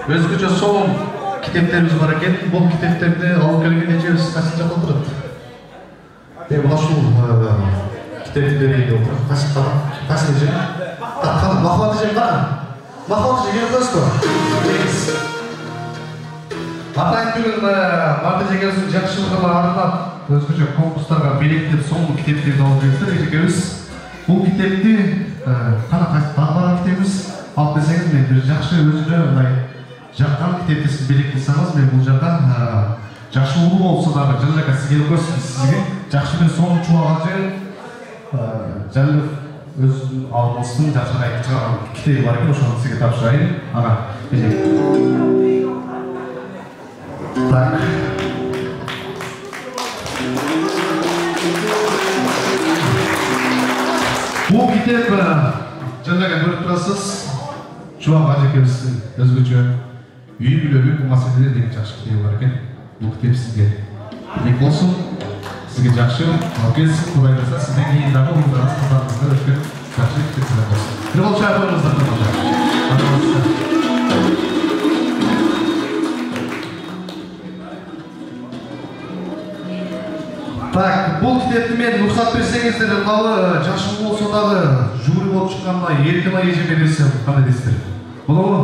өзгөчө соң китептерибиз бар экен. Бул китептерди алып келген эжебиз кайсы жакта отурат? Мен ушул китепти берейин деп отурам. Кайсы эже? Махабат эже бар. Махабат эже келип коесузбу? Атайын бүгүн Марта эжеңиздин жакшылыгына арнап өзгөчө конкурстарга белектеп соңку китептерди алып келиптир эжекебиз. Бул китепти кана кайсы бар китебиз алып келсеңиз, мен бир жакшы өзүнө мындай жаккан китепти сиз белектесеңиз, мен бул жакка жакшы улуу болсо дагы жылыга сиз келип көрсүңүз, сизге жакшы бир соңку чубагачы Жалилов өзүнүн алдыбыздын жакшы айтып чыгарган китеби бар экен, ошону сизге тапшырайын. Ага, эже. Так. Бул китеп жылыга көрүп турасыз. Чубак ажекебиздин өзгөчө үй бүлөлүк маселелер деген жакшы китеби бар экен. Бул китеп сизге элек болсун, сизге жакшы келсин, Кудай берсе, сизден кийин дагы умурларыңыз кыздарыңызга өткөн жакшы китептер болсун. Бир кол чай коюңуздар. Так, бул китепти мен уруксат берсеңиздер, мынабы жакшы болсо дагы жюри болуп чыкканына Эркинай эжеме берсем кандай дейсиздер? Болобу?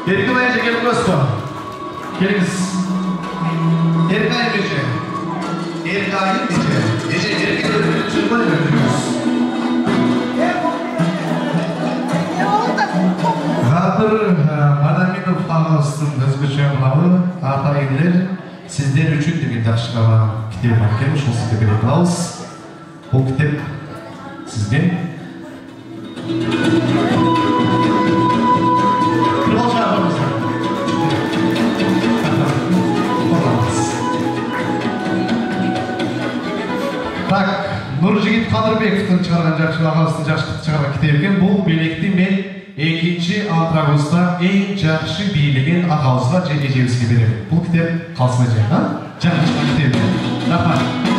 Эркинай эже келип коесузбу? Келиңиз. Эркинай эже. Эркинай эже. Эже Эркинай эже чыгып беребиз. Гадыр Мадаминов агабыздын өзгөчө мынабы атайын сиздер үчүн деген жакшыган китеп бар экен, ошол сизге берип алабыз. Бул китеп сизге Так, Нуржигит Кадырбековдун чыгарган жакшы агабыздын жакшы чыгарган китеби экен. Бул белекти мен 2-августта эң жакшы бийлеген агабызга же эжебизге берем. Бул китеп калсын эже, жакшы китеп. Рахмат.